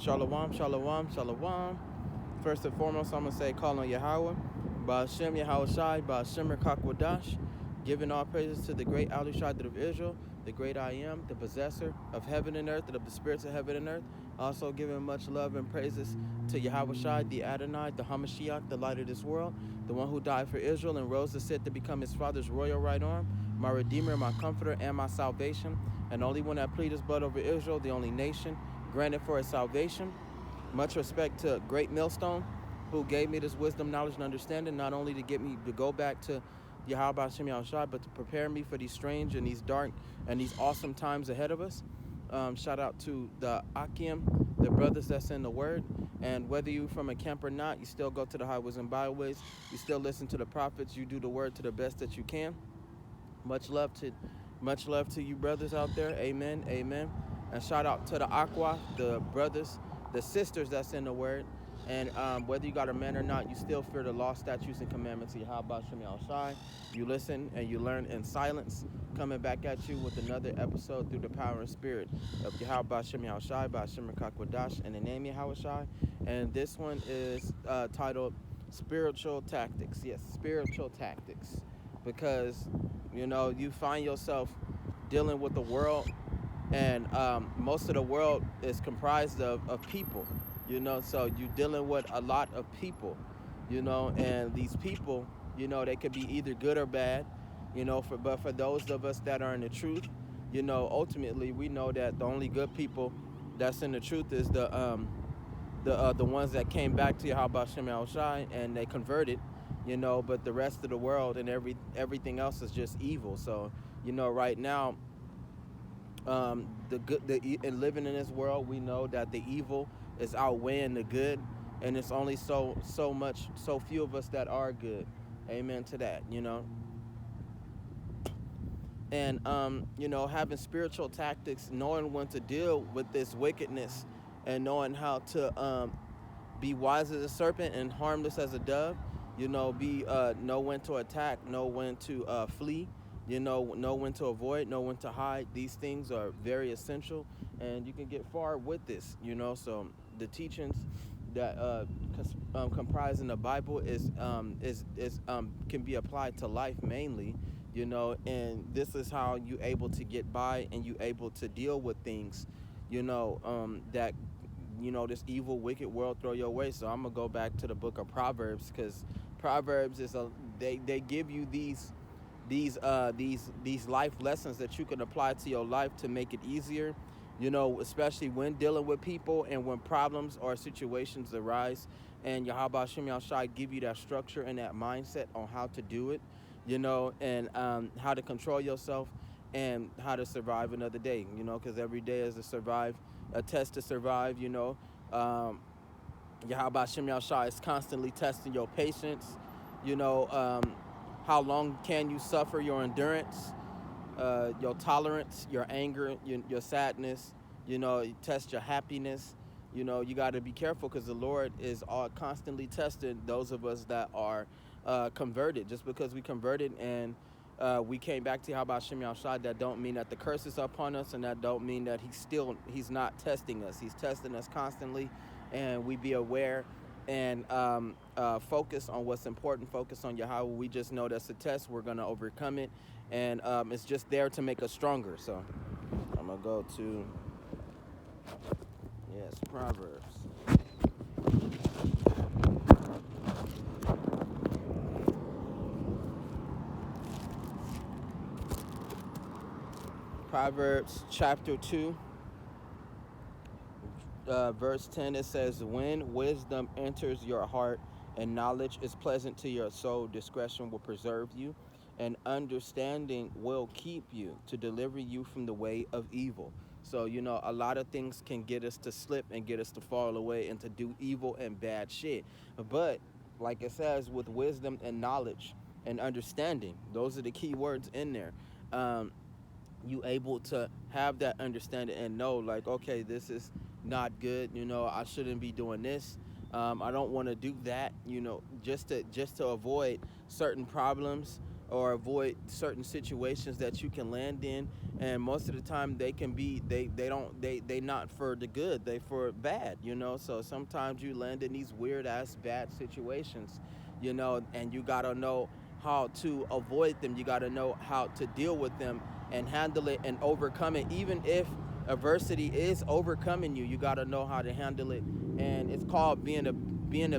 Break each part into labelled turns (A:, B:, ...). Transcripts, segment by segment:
A: Shalom, shalom, shalom. First and foremost, I'm going to say, call on Yahweh, Ba'ashem Yahweh Shai, Ba'ashem Rakakwadash, giving all praises to the great Ali Shaddad of Israel, the great I Am, the possessor of heaven and earth, and of the spirits of heaven and earth. Also giving much love and praises to Yahweh Shai, the Adonai, the Hamashiach, the light of this world, the one who died for Israel and rose to sit to become his father's royal right arm, my redeemer, my comforter, and my salvation, and only one that plead his blood over Israel, the only nation granted for his salvation. Much respect to Great Millstone, who gave me this wisdom, knowledge, and understanding, not only to get me to go back to Yahweh Hashem Yahushua, but to prepare me for these strange and these dark and these awesome times ahead of us. Shout out to the Akim, the brothers that's in the Word. And whether you from a camp or not, you still go to the highways and byways. You still listen to the prophets. You do the Word to the best that you can. Much love to you brothers out there. Amen, amen. And shout out to the Aqua, the brothers, the sisters that's in the Word. And whether you got a man or not, you still fear the law, statutes, and commandments of Yahweh Shem Shai. You listen and you learn in silence. Coming back at you with another episode through the power and spirit of Yahweh Shem Shai, by Shem Kakwadash, and the name Yahweh Shai. And this one is titled Spiritual Tactics. Yes, spiritual tactics. Because, you find yourself dealing with the world, and most of the world is comprised of people, so you're dealing with a lot of people, and these people, they could be either good or bad, but for those of us that are in the truth, ultimately we know that the only good people that's in the truth is the ones that came back to Yahweh Shem Shai and they converted, but the rest of the world and everything else is just evil. So, right now, and living in this world, we know that the evil is outweighing the good, and it's only so few of us that are good. Amen to that, And having spiritual tactics, knowing when to deal with this wickedness, and knowing how to be wise as a serpent and harmless as a dove. Know when to attack, know when to flee, know when to avoid, know when to hide. These things are very essential, and you can get far with this. So the teachings that comprise in the Bible is can be applied to life mainly. And this is how you able to get by and you able to deal with things, that this evil, wicked world throw your way. So I'm gonna go back to the book of Proverbs, because Proverbs is they give you these life lessons that you can apply to your life to make it easier, especially when dealing with people and when problems or situations arise. And Yahweh Shem Yahshai give you that structure and that mindset on how to do it, and how to control yourself and how to survive another day, because every day is a test to survive, Yahweh Shem Yahshai is constantly testing your patience, how long can you suffer, your endurance, your tolerance, your anger, your sadness, test your happiness. You got to be careful, because the Lord is constantly testing those of us that are converted. Just because we converted and we came back to Yahweh Shem Yahshai, that don't mean that the curse is upon us, and that don't mean that he's not testing us. He's testing us constantly, and we be aware and focus on what's important, focus on Yahweh. We just know that's a test. We're going to overcome it, and it's just there to make us stronger. So I'm going to go to, Proverbs. Proverbs chapter 2, verse 10, it says, when wisdom enters your heart and knowledge is pleasant to your soul, discretion will preserve you, and understanding will keep you to deliver you from the way of evil. So, a lot of things can get us to slip and get us to fall away and to do evil and bad shit. But like it says, with wisdom and knowledge and understanding, those are the key words in there. You able to have that understanding and know, like, okay, this is not good, I shouldn't be doing this, I don't want to do that, just to avoid certain problems or avoid certain situations that you can land in, and most of the time they can be they not for the good, they for bad, so sometimes you land in these weird ass bad situations, and you got to know how to avoid them. You got to know how to deal with them and handle it and overcome it. Even if adversity is overcoming you, you got to know how to handle it. And it's called being a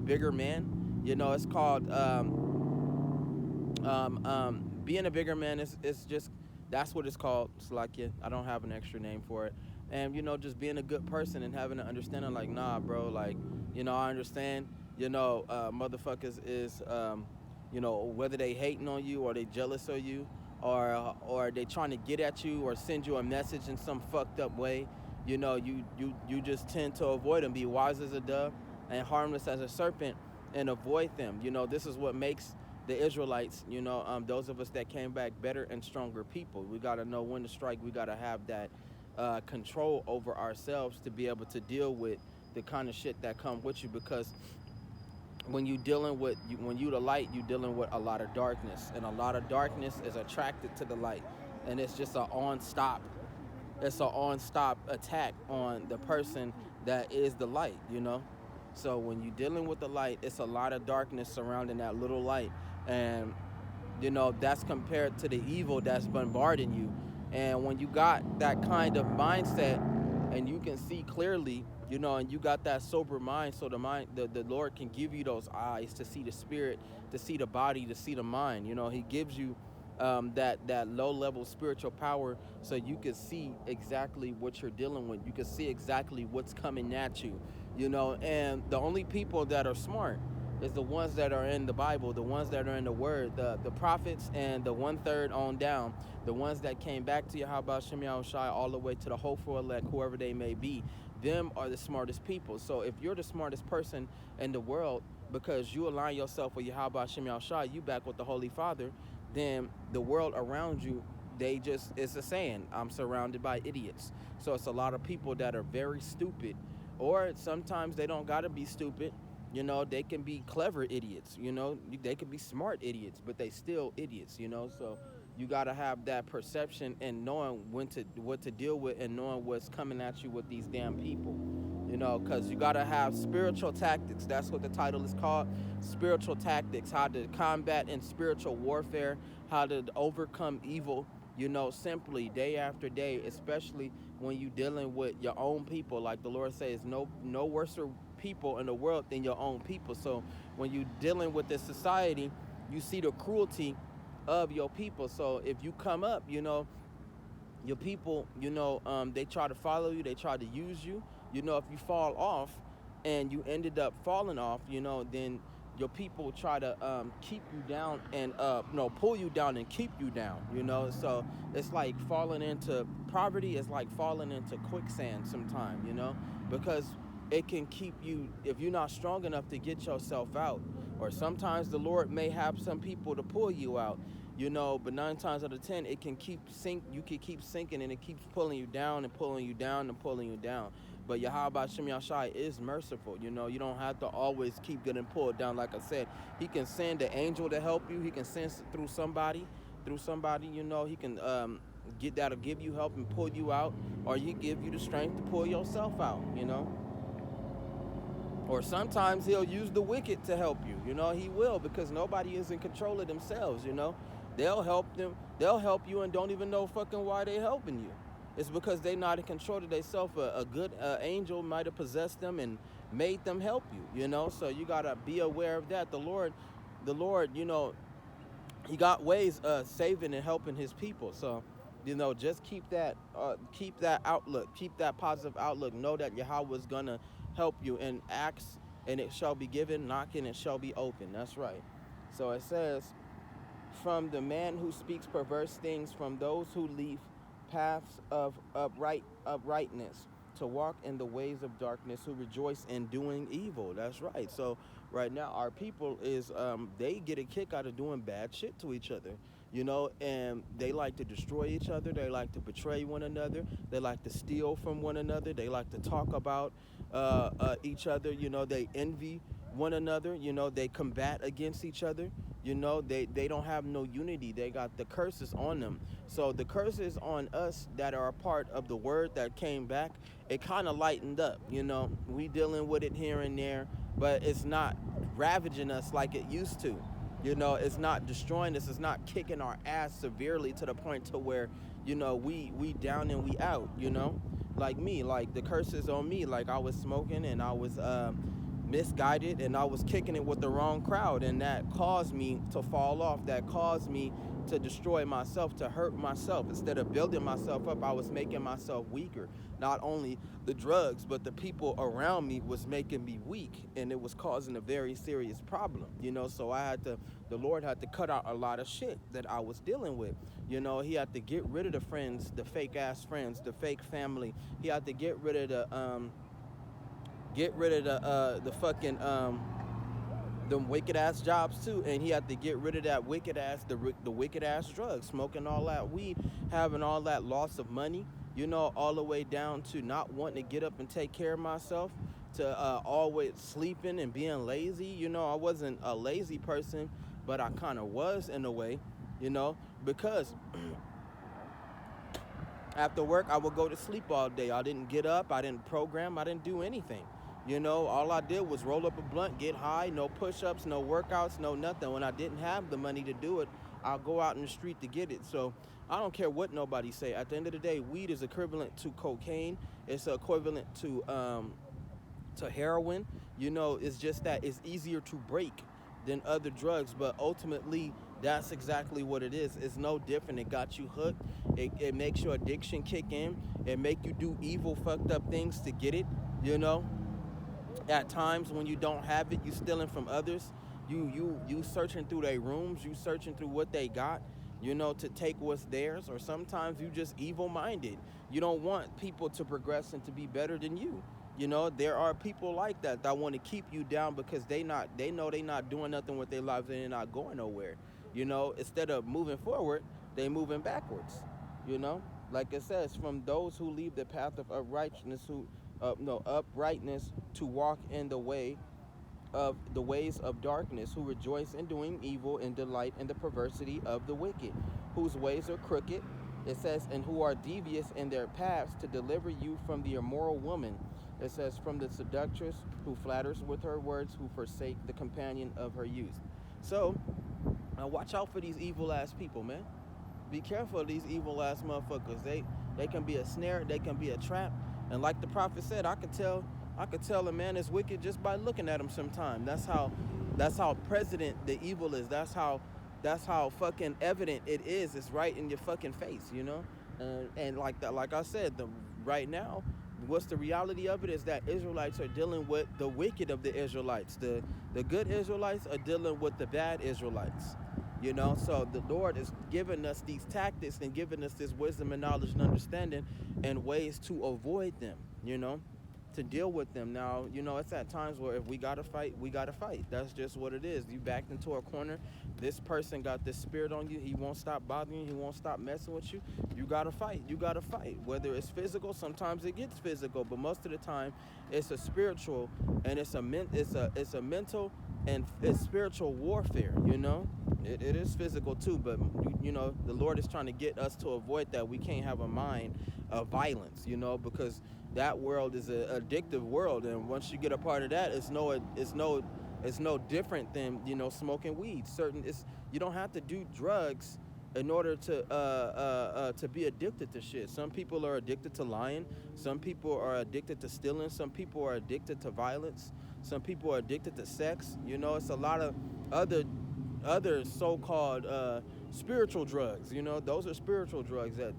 A: bigger man. It's called being a bigger man is just, that's what it's called. It's like, yeah, I don't have an extra name for it. And just being a good person and having an understanding, like, nah, bro, like, I understand, motherfuckers is whether they hating on you or they jealous of you, or they trying to get at you or send you a message in some fucked up way. You just tend to avoid them. Be wise as a dove and harmless as a serpent, and avoid them. This is what makes the Israelites, those of us that came back, better and stronger people. We got to know when to strike. We got to have that control over ourselves to be able to deal with the kind of shit that come with you. Because when you dealing with when you the light, you dealing with a lot of darkness, and a lot of darkness is attracted to the light, and it's just an on stop attack on the person that is the light. So when you're dealing with the light, it's a lot of darkness surrounding that little light, and that's compared to the evil that's bombarding you. And when you got that kind of mindset, and you can see clearly, and you got that sober mind, so the Lord can give you those eyes to see the spirit, to see the body, to see the mind. He gives you that low level spiritual power, so you can see exactly what you're dealing with. You can see exactly what's coming at you. And the only people that are smart is the ones that are in the Bible, the ones that are in the Word, the prophets, and the 1/3 on down, the ones that came back to Yahweh Shem Shai, all the way to the hopeful elect, whoever they may be. Them are the smartest people. So if you're the smartest person in the world because you align yourself with Yahweh Shem Shai, you back with the Holy Father, then the world around you, it's a saying, I'm surrounded by idiots. So it's a lot of people that are very stupid, or sometimes they don't gotta be stupid. They can be clever idiots. They can be smart idiots, but they still idiots. So you gotta have that perception and knowing what to deal with, and knowing what's coming at you with these damn people. Because you gotta have spiritual tactics. That's what the title is called, spiritual tactics. How to combat in spiritual warfare, how to overcome evil. Simply day after day, especially when you dealing with your own people. Like the Lord says, no worse people in the world than your own people. So when you dealing with this society, you see the cruelty of your people. So if you come up, your people, they try to follow you, they try to use you. If you fall off and you ended up falling off, then your people try to keep you down and pull you down and keep you down. So it's like falling into poverty is like falling into quicksand sometimes. Because it can keep you, if you're not strong enough to get yourself out. Or sometimes the Lord may have some people to pull you out, but 9 times out of 10, you can keep sinking, and it keeps pulling you down and pulling you down and pulling you down. But Yahweh Shem Yashai is merciful. You don't have to always keep getting pulled down. Like I said, he can send an angel to help you. He can send through somebody, he can that'll give you help and pull you out, or he give you the strength to pull yourself out. Or sometimes he'll use the wicked to help you. He will, because nobody is in control of themselves. They'll help you and don't even know fucking why they helping you. It's because they not in control of themselves. A good angel might have possessed them and made them help you. So you gotta be aware of that. The Lord, he got ways of saving and helping his people. So just keep that outlook, keep that positive outlook. Know that Yahweh is gonna help you, and ask and it shall be given, knock and it shall be open. That's right. So it says, from the man who speaks perverse things, from those who leave paths of uprightness, to walk in the ways of darkness, who rejoice in doing evil. That's right. So right now our people is they get a kick out of doing bad shit to each other. And they like to destroy each other. They like to betray one another. They like to steal from one another. They like to talk about each other. They envy one another. They combat against each other. They don't have no unity. They got the curses on them. So the curses on us that are a part of the word that came back, it kind of lightened up. We dealing with it here and there, but it's not ravaging us like it used to. It's not destroying us. It's not kicking our ass severely to the point to where, we down and we out. Like me, like the curses on me. Like I was smoking and I was misguided and I was kicking it with the wrong crowd, and that caused me to fall off. That caused me to destroy myself, to hurt myself. Instead of building myself up, I was making myself weaker. Not only the drugs, but the people around me was making me weak, and it was causing a very serious problem. So the Lord had to cut out a lot of shit that I was dealing with. He had to get rid of the friends, the fake ass friends, the fake family. He had to get rid of the fucking them wicked ass jobs too, and he had to get rid of that wicked ass the wicked ass drugs, smoking all that weed, having all that loss of money, all the way down to not wanting to get up and take care of myself, to always sleeping and being lazy. I wasn't a lazy person, but I kind of was in a way, because after work I would go to sleep all day. I didn't get up, I didn't program, I didn't do anything. All I did was roll up a blunt, get high, no push-ups, no workouts, no nothing. When I didn't have the money to do it, I'll go out in the street to get it. So I don't care what nobody say. At the end of the day, weed is equivalent to cocaine. It's equivalent to heroin. It's just that it's easier to break than other drugs, but ultimately that's exactly what it is. It's no different. It got you hooked. It makes your addiction kick in. It make you do evil, fucked up things to get it. At times when you don't have it, you stealing from others. You searching through their rooms. You searching through what they got, to take what's theirs. Or sometimes you just evil-minded. You don't want people to progress and to be better than you. There are people like that want to keep you down because they know they not doing nothing with their lives and they're not going nowhere. Instead of moving forward, they moving backwards. Like it says, from those who leave the path of uprightness to walk in the ways of darkness, who rejoice in doing evil and delight in the perversity of the wicked, whose ways are crooked. It says, and who are devious in their paths, to deliver you from the immoral woman. It says, from the seductress who flatters with her words, who forsake the companion of her youth. So watch out for these evil ass people, man. Be careful of these evil ass motherfuckers. They can be a snare, they can be a trap. And like the prophet said, I could tell a man is wicked just by looking at him sometime. That's how present the evil is. That's how fucking evident it is. It's right in your fucking face, And like that, like I said, right now, what's the reality of it is that Israelites are dealing with the wicked of the Israelites. The good Israelites are dealing with the bad Israelites. So the Lord is giving us these tactics and giving us this wisdom and knowledge and understanding and ways to avoid them, to deal with them. Now, it's at times where if we gotta fight, we gotta fight. That's just what it is. You backed into a corner. This person got this spirit on you. He won't stop bothering you. He won't stop messing with you. You gotta fight. You gotta fight. Whether it's physical, sometimes it gets physical, but most of the time, it's a spiritual and it's a mental and it's spiritual warfare. It is physical too, but the Lord is trying to get us to avoid that. We can't have a mind of violence, because that world is an addictive world, and once you get a part of that, it's no different than smoking weed. You don't have to do drugs in order to be addicted to shit. Some people are addicted to lying. Some people are addicted to stealing. Some people are addicted to violence. Some people are addicted to sex. It's a lot of other so-called spiritual drugs. Those are spiritual drugs that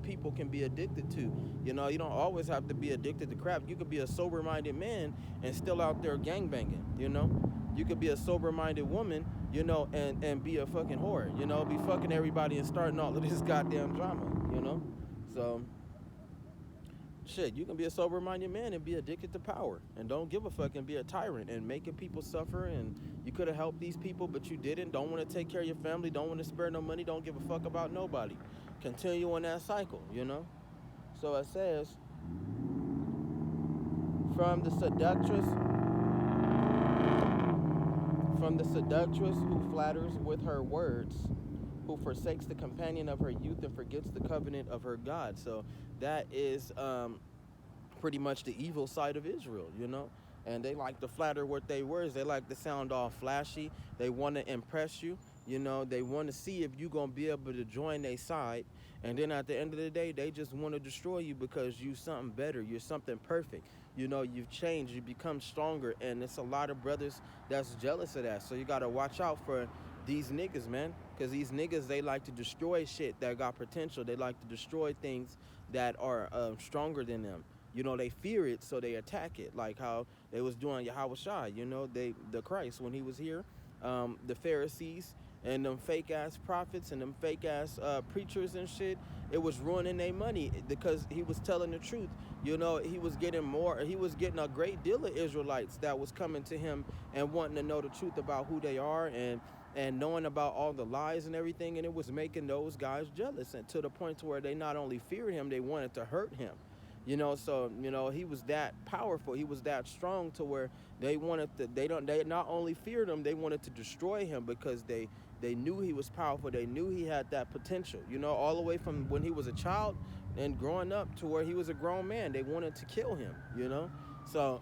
A: people can be addicted to. You don't always have to be addicted to crap. You could be a sober-minded man and still out there gangbanging. You could be a sober-minded woman, and be a fucking whore. Be fucking everybody and starting all of this goddamn drama. So shit, you can be a sober-minded man and be addicted to power and don't give a fuck and be a tyrant and making people suffer, and you could have helped these people, but you didn't. Don't want to take care of your family. Don't want to spare no money. Don't give a fuck about nobody. Continue on that cycle, So it says, from the seductress from the seductress who flatters with her words, who forsakes the companion of her youth and forgets the covenant of her God. So that is pretty much the evil side of Israel, you know. And they like to flatter with their words. They like to sound all flashy. They want to impress you. You know, they want to see if you're going to be able to join their side. And then at the end of the day, they just want to destroy you because you something better. You're something perfect. You know, you've changed. You become stronger. And it's a lot of brothers that's jealous of that. So you got to watch out for these niggas, man. Because these niggas, they like to destroy shit that got potential. They like to destroy things that are stronger than them. You know, they fear it, so they attack it. Like how they was doing Yahweh Shai, you know, the Christ, when he was here, the Pharisees and them fake ass prophets and them fake ass preachers and shit, it was ruining their money because he was telling the truth. You know, he was getting a great deal of Israelites that was coming to him and wanting to know the truth about who they are and knowing about all the lies and everything, and it was making those guys jealous, and to the point to where they not only feared him, they wanted to hurt him. You know, so, you know, he was that powerful. He was that strong to where they not only feared him, they wanted to destroy him because they knew he was powerful. They knew he had that potential, you know, all the way from when he was a child and growing up to where he was a grown man. They wanted to kill him, you know. So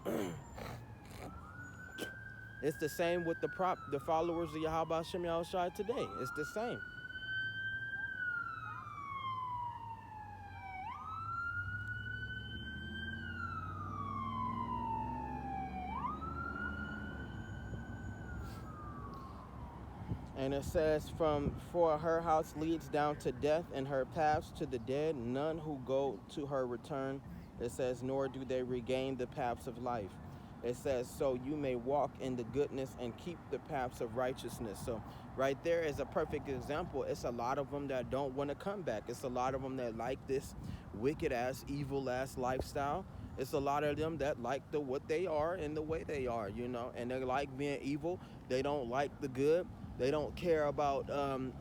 A: it's the same with the followers of Yahweh Hashem Yahushua today. It's the same. And it says, for her house leads down to death, and her paths to the dead. None who go to her return. It says, nor do they regain the paths of life. It says, so you may walk in the goodness and keep the paths of righteousness. So right there is a perfect example. It's a lot of them that don't want to come back. It's a lot of them that like this wicked ass, evil ass lifestyle. It's a lot of them that like what they are and the way they are, you know, and they like being evil. They don't like the good. They don't care about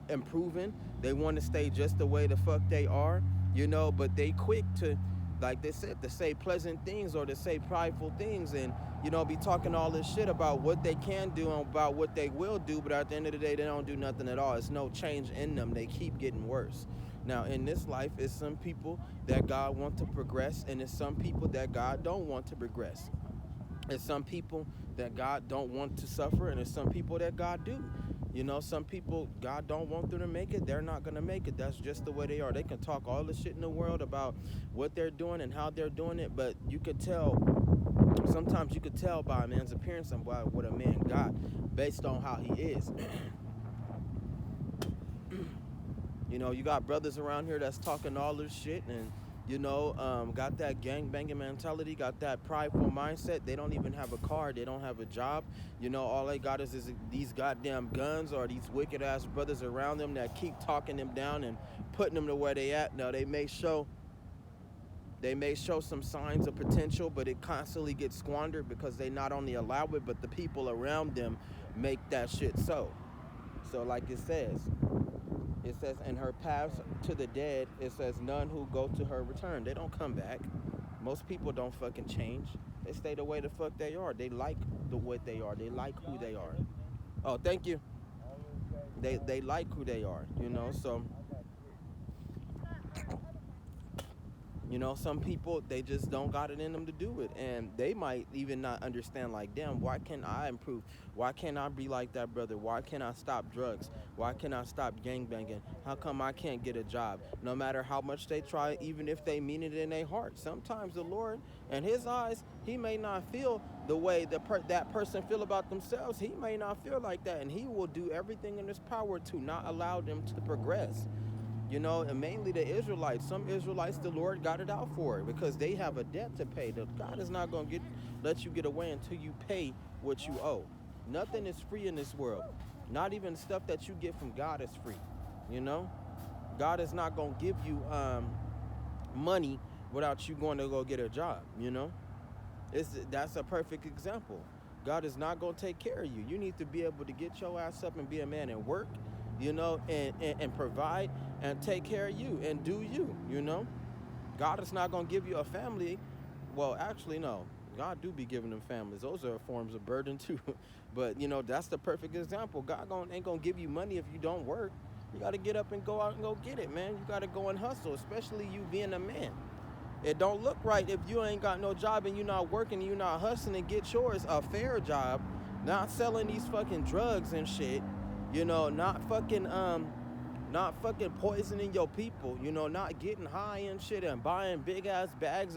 A: improving. They want to stay just the way the fuck they are, you know, but they quick to, like they said, to say pleasant things or to say prideful things and, you know, be talking all this shit about what they can do and about what they will do, but at the end of the day, they don't do nothing at all. It's no change in them. They keep getting worse. Now, in this life, it's some people that God wants to progress, and it's some people that God don't want to progress. It's some people that God don't want to suffer, and it's some people that God do. You know, some people, God don't want them to make it. They're not going to make it. That's just the way they are. They can talk all the shit in the world about what they're doing and how they're doing it, but you could tell, sometimes you could tell by a man's appearance and by what a man got based on how he is. You know, you got brothers around here that's talking all this shit and, you know, got that gang-banging mentality, got that prideful mindset. They don't even have a car. They don't have a job. You know, all they got is these goddamn guns or these wicked-ass brothers around them that keep talking them down and putting them to where they at. Now, they may show some signs of potential, but it constantly gets squandered because they not only allow it, but the people around them make that shit so. So, like it says, in her paths to the dead, it says none who go to her return. They don't come back. Most people don't fucking change. They stay the way the fuck they are. They like what they are. They like who they are. Oh, thank you. They like who they are, you know, so, you know, some people, they just don't got it in them to do it. And they might even not understand, like, damn, why can't I improve? Why can't I be like that brother? Why can't I stop drugs? Why can't I stop gangbanging? How come I can't get a job? No matter how much they try, even if they mean it in their heart. Sometimes the Lord, in his eyes, he may not feel the way that person feel about themselves. He may not feel like that. And he will do everything in his power to not allow them to progress. You know, and mainly the Israelites. Some Israelites, the Lord got it out for it because they have a debt to pay. God is not going to let you get away until you pay what you owe. Nothing is free in this world. Not even stuff that you get from God is free. You know, God is not going to give you money without you going to go get a job. You know, that's a perfect example. God is not going to take care of you. You need to be able to get your ass up and be a man and work, you know, and provide and take care of you and do you, you know. God is not going to give you a family. Well, actually, no. God do be giving them families. Those are forms of burden too. But that's the perfect example. God ain't gonna give you money if you don't work. You gotta get up and go out and go get it, man. You gotta go and hustle, especially you being a man. It don't look right if you ain't got no job and you not working and you not hustling. Get yours a fair job, not selling these fucking drugs and shit. Not fucking poisoning your people. Not getting high and shit and buying big ass bags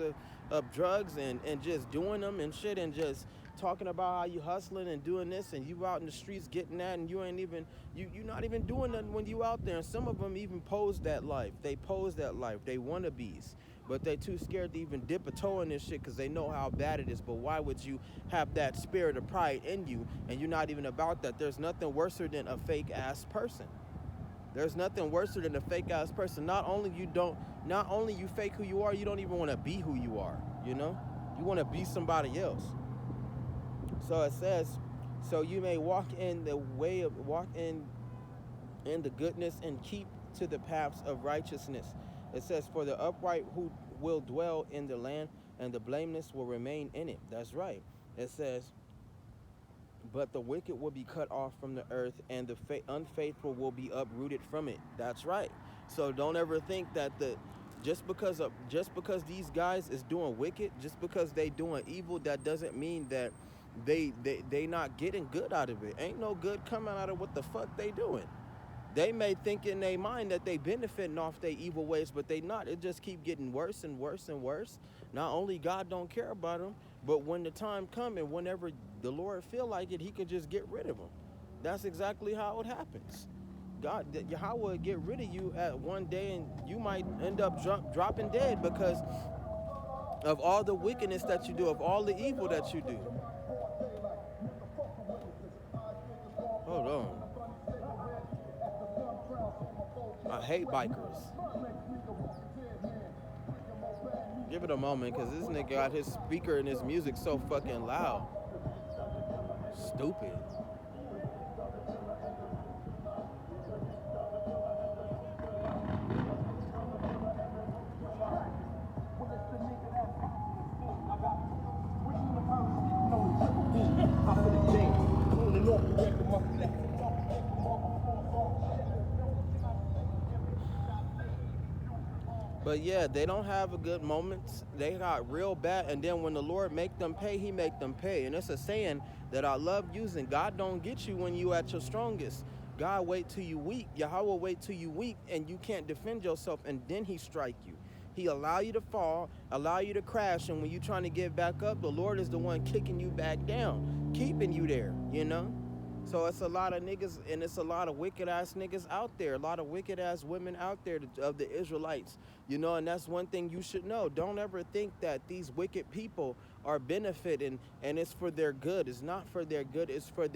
A: of drugs and just doing them and shit and just talking about how you hustling and doing this and you out in the streets getting that and you ain't even you not even doing nothing when you out there. And some of them even pose that life. They pose that life. They wannabes. But they too scared to even dip a toe in this shit because they know how bad it is. But why would you have that spirit of pride in you and you're not even about that? There's nothing worse than a fake ass person. There's nothing worse than a fake ass person. Not only you fake who you are, you don't even want to be who you are. You want to be somebody else. So it says, so you may walk in the goodness and keep to the paths of righteousness. It says, for the upright who will dwell in the land, and the blameless will remain in it. That's right. It says, but the wicked will be cut off from the earth, and the unfaithful will be uprooted from it. That's right. So don't ever think that just because these guys is doing wicked, just because they doing evil, that doesn't mean that they not getting good out of it. Ain't no good coming out of what the fuck they doing. They may think in their mind that they benefiting off their evil ways, but they not. It just keep getting worse and worse and worse. Not only God don't care about them, but when the time come and whenever the Lord feel like it, he can just get rid of them. That's exactly how it happens. God, Yahweh will get rid of you at one day, and you might end up dropping dead because of all the wickedness that you do, of all the evil that you do. Hold on. I hate bikers. Give it a moment, because this nigga got his speaker and his music so fucking loud. Stupid. But yeah, they don't have a good moments. They got real bad. And then when the Lord make them pay, he make them pay. And it's a saying that I love using. God don't get you when you at your strongest. God wait till you weak. Yahweh wait till you weak and you can't defend yourself, and then he strike you. He allow you to fall, allow you to crash, and when you trying to get back up, the Lord is the one kicking you back down, keeping you there, So it's a lot of niggas, and it's a lot of wicked ass niggas out there, a lot of wicked ass women out there of the Israelites, and that's one thing you should know. Don't ever think that these wicked people are benefiting and it's for their good. It's not for their good. It's for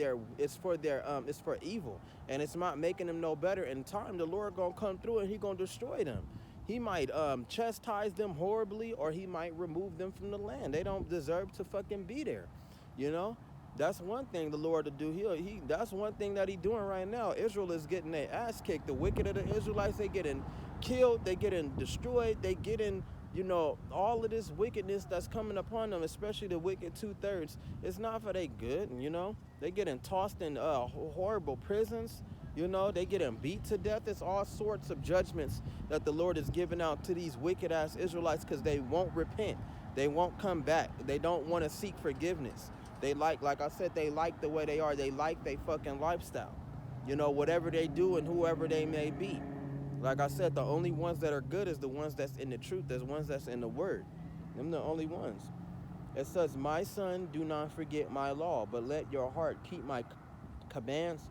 A: evil, and it's not making them no better. In time, the Lord gonna come through and he gonna destroy them. He might chastise them horribly, or he might remove them from the land. They don't deserve to fucking be there, That's one thing the Lord will do. That's one thing that he doing right now. Israel is getting their ass kicked. The wicked of the Israelites, they getting killed, they getting destroyed, they getting, all of this wickedness that's coming upon them, especially the wicked 2/3. It's not for their good, They getting tossed in horrible prisons. They getting beat to death. It's all sorts of judgments that the Lord is giving out to these wicked ass Israelites because they won't repent. They won't come back. They don't want to seek forgiveness. They like I said, they like the way they are. They like their fucking lifestyle. Whatever they do and whoever they may be. Like I said, the only ones that are good is the ones that's in the truth. There's ones that's in the word. Them the only ones. It says, my son, do not forget my law, but let your heart keep my commands,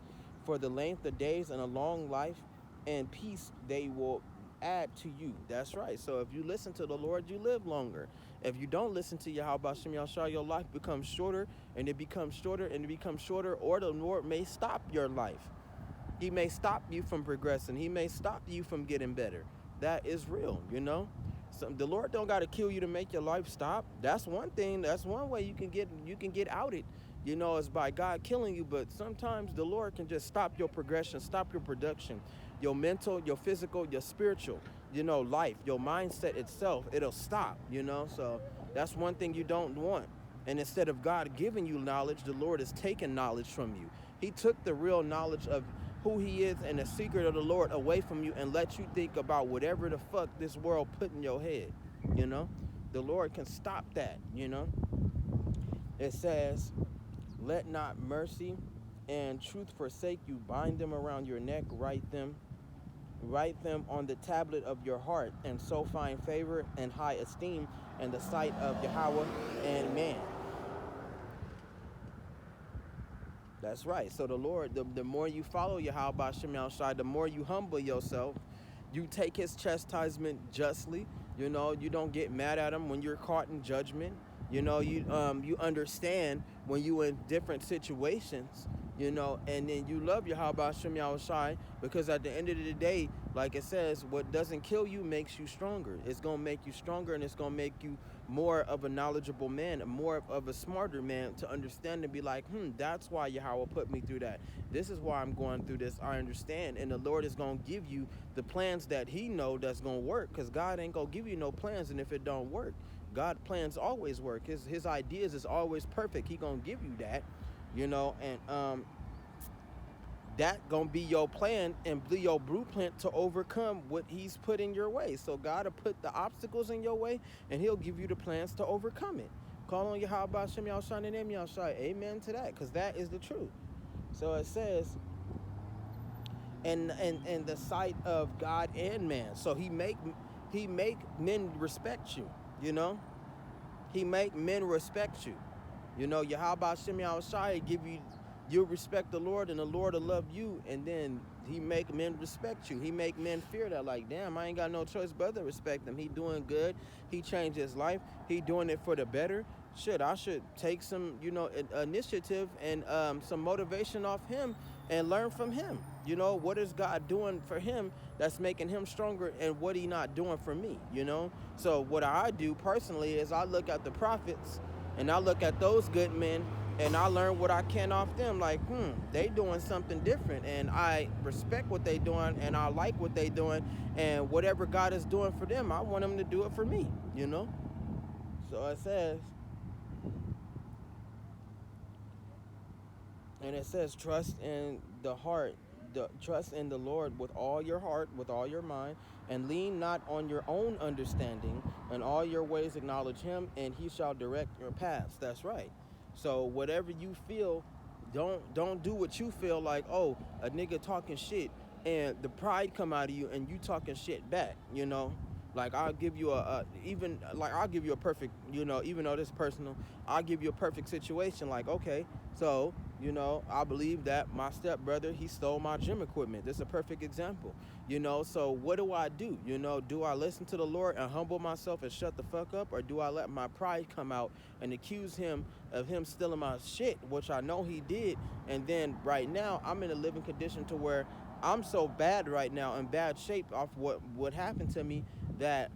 A: for the length of days and a long life and peace they will add to you. That's right. So if you listen to the Lord, you live longer. If you don't listen to Yahweh Shem Yahshua, your life becomes shorter, and it becomes shorter, and it becomes shorter, or the Lord may stop your life. He may stop you from progressing. He may stop you from getting better. That is real, So the Lord don't got to kill you to make your life stop. That's one thing. That's one way you can get outed. Is by God killing you, but sometimes the Lord can just stop your progression, stop your production, your mental, your physical, your spiritual, life, your mindset itself, it'll stop, So that's one thing you don't want. And instead of God giving you knowledge, the Lord is taking knowledge from you. He took the real knowledge of who he is and the secret of the Lord away from you and let you think about whatever the fuck this world put in your head. You know, the Lord can stop that. You know, it says, let not mercy and truth forsake you. Bind them around your neck, write them on the tablet of your heart, and so find favor and high esteem in the sight of Yahweh and man. That's right. So the Lord, the more you follow Yahweh Ba'Shem Yahushai, the more you humble yourself, you take his chastisement justly. You know, you don't get mad at him when you're caught in judgment. You know, you understand when you in different situations, you know, and then you love Yahweh Ba'Shem Yahushai, because at the end of the day, like it says, what doesn't kill you makes you stronger. It's going to make you stronger, and it's going to make you more of a knowledgeable man, more of a smarter man, to understand and be like, that's why Yahweh put me through that. This is why I'm going through this. I understand. And the Lord is going to give you the plans that he know that's going to work, because God ain't going to give you no plans, and if it don't work, God plans always work. His ideas is always perfect. He going to give you that, you know, and that gonna be your plan and be your blueprint to overcome what he's put in your way. So God will put the obstacles in your way, and he'll give you the plans to overcome it. Call on Yahweh Ba'Shem Yahushai and name Yahushai. Amen to that, because that is the truth. So it says, in the sight of God and man. So he make men respect you, you know. He make men respect you. You know, Yahweh Ba'Shem Yahushai give you'll respect the Lord, and the Lord will love you, and then he make men respect you. He make men fear that, like, damn, I ain't got no choice but to respect him. He doing good. He changed his life. He doing it for the better. Shit, I should take some, you know, initiative and some motivation off him and learn from him. You know, what is God doing for him that's making him stronger, and what he not doing for me, you know? So what I do personally is I look at the prophets, and I look at those good men, and I learn what I can off them. Like, they doing something different, and I respect what they doing, and I like what they doing, and whatever God is doing for them, I want him to do it for me, you know? So it says, and it says, trust in the Lord with all your heart, with all your mind, and lean not on your own understanding. In all your ways acknowledge him, and he shall direct your paths. That's right. So whatever you feel, don't do what you feel like, oh, a nigga talking shit, and the pride come out of you, and you talking shit back, you know? Like, I'll give you I'll give you a perfect, you know, even though this is personal, I'll give you a perfect situation. Like, okay, so, you know, I believe that my stepbrother, he stole my gym equipment. This is a perfect example, you know? So what do? You know, do I listen to the Lord and humble myself and shut the fuck up? Or do I let my pride come out and accuse him of him stealing my shit, which I know he did? And then right now, I'm in a living condition to where I'm so bad right now, in bad shape off what happened to me, that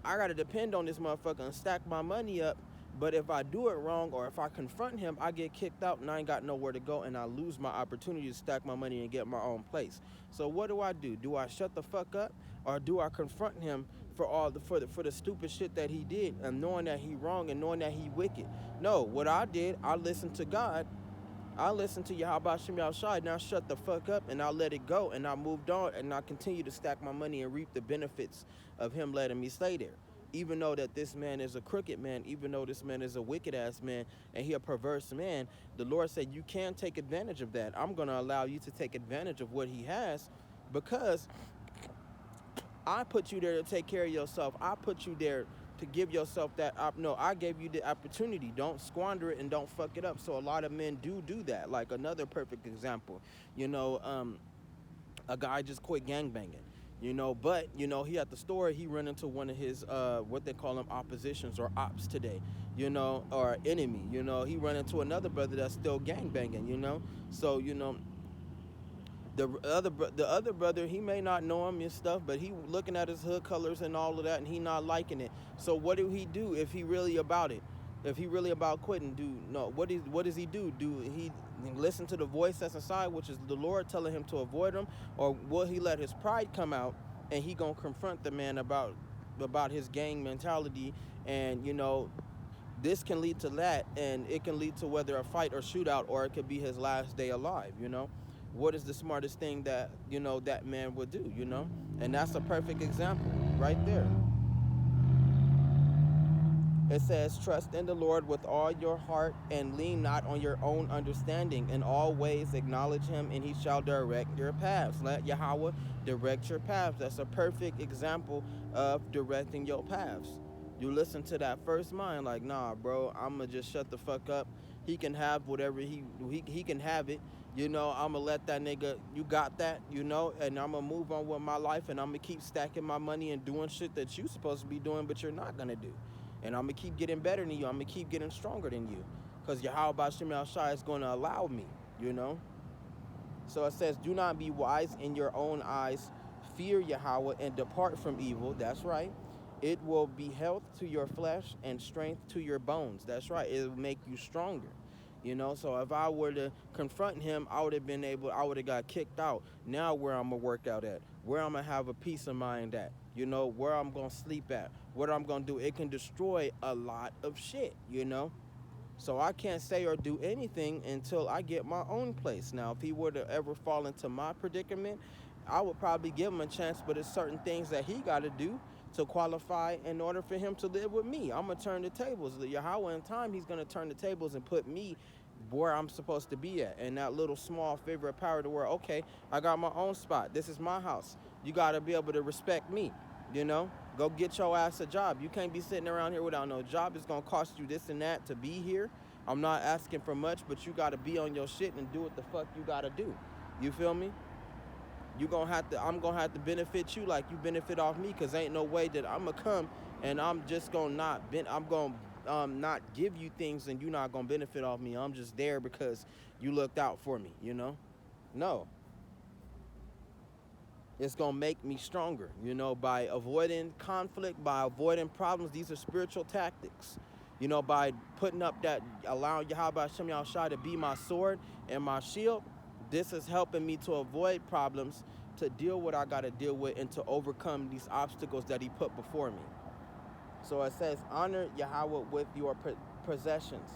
A: I gotta depend on this motherfucker and stack my money up. But if I do it wrong, or if I confront him, I get kicked out and I ain't got nowhere to go, and I lose my opportunity to stack my money and get my own place. So what do? Do I shut the fuck up, or do I confront him for the stupid shit that he did, and knowing that he wrong and knowing that he wicked? No, what I did, I listened to God. I listened to Yahweh Ba'Shem Yahushai, now shut the fuck up, and I let it go, and I moved on, and I continue to stack my money and reap the benefits of him letting me stay there. Even though that this man is a crooked man, even though this man is a wicked ass man, and he a perverse man, the Lord said, you can take advantage of that. I'm going to allow you to take advantage of what he has, because I put you there to take care of yourself. I put you there to give yourself that I gave you the opportunity. Don't squander it and don't fuck it up. So a lot of men do that. Like another perfect example, you know, a guy just quit gangbanging, you know, but you know, he at the store, he run into one of his what they call them, oppositions or ops today, you know, or enemy, you know. He run into another brother that's still gangbanging, you know. So, you know, the other brother, he may not know him and stuff, but he looking at his hood colors and all of that, and he not liking it. So what do he do if he really about it? If he really about quitting, what does he do? Do he listen to the voice that's inside, which is the Lord telling him to avoid him, or will he let his pride come out and he gonna confront the man about his gang mentality, and you know, This can lead to that, and it can lead to whether a fight or shootout, or it could be his last day alive. What is the smartest thing that that man would do? And that's a perfect example right there. It says, trust in the Lord with all your heart and lean not on your own understanding. In all ways acknowledge him and he shall direct your paths. Let Yahweh direct your paths. That's a perfect example of directing your paths. You listen to that first mind like, nah, bro, I'm going to just shut the fuck up. He can have whatever he can have it. I'm going to let that nigga, you got that, and I'm going to move on with my life, and I'm going to keep stacking my money and doing shit that you supposed to be doing, but you're not going to do. And I'm going to keep getting better than you. I'm going to keep getting stronger than you. Because Yahweh Bashim Al-Shai is going to allow me. So it says, do not be wise in your own eyes. Fear Yahweh and depart from evil. That's right. It will be health to your flesh and strength to your bones. That's right. It will make you stronger. So if I were to confront him, I would have got kicked out. Now where I'm going to work out at, where I'm going to have a peace of mind at, where I'm going to sleep at, what I'm going to do. It can destroy a lot of shit. So I can't say or do anything until I get my own place. Now, if he were to ever fall into my predicament, I would probably give him a chance, but it's certain things that he got to do to qualify in order for him to live with me. I'm going to turn the tables. Yahweh in time, he's going to turn the tables and put me where I'm supposed to be at. And that little small favor of power to where, okay, I got my own spot. This is my house. You got to be able to respect me, Go get your ass a job. You can't be sitting around here without no job. It's going to cost you this and that to be here. I'm not asking for much, but you got to be on your shit and do what the fuck you got to do. You feel me? I'm going to have to benefit you like you benefit off me, because ain't no way that I'm going to come and I'm just going to not give you things and you not going to benefit off me. I'm just there because you looked out for me, No. It's going to make me stronger, by avoiding conflict, by avoiding problems. These are spiritual tactics, by putting up that, allowing Yahweh Hashem Yahushua to be my sword and my shield. This is helping me to avoid problems, to deal what I got to deal with, and to overcome these obstacles that he put before me. So it says, honor Yahweh with your possessions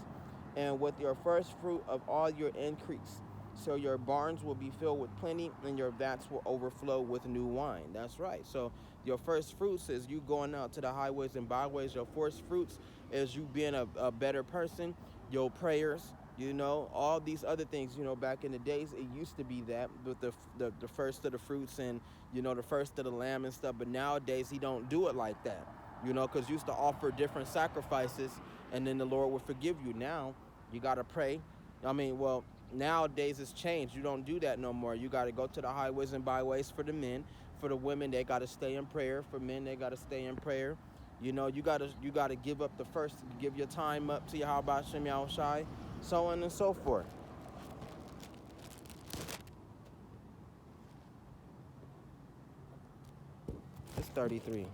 A: and with your first fruit of all your increase. So your barns will be filled with plenty and your vats will overflow with new wine. That's right. So your first fruits is you going out to the highways and byways. Your first fruits is you being a better person. Your prayers, all these other things. Back in the days, it used to be that with the first of the fruits and, the first of the lamb and stuff. But nowadays, he don't do it like that, because used to offer different sacrifices and then the Lord will forgive you. Now, you got to pray. Nowadays it's changed. You don't do that no more. You got to go to the highways and byways for the men. For the women, they got to stay in prayer. For men, they got to stay in prayer. You got to give up the first, give your time up to Yahweh Hashem Yahushai, so on and so forth. It's 33.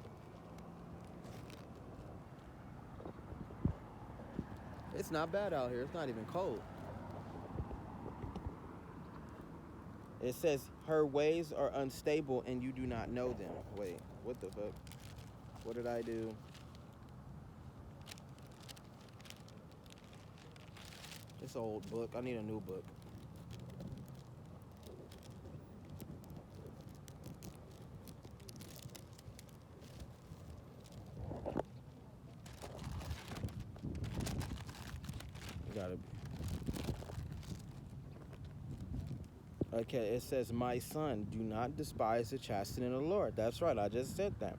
A: It's not bad out here. It's not even cold. It says, her ways are unstable and you do not know them. Wait, what the fuck? What did I do? It's an old book. I need a new book. Gotta be. Okay, it says, my son, do not despise the chastening of the Lord. That's right, I just said that.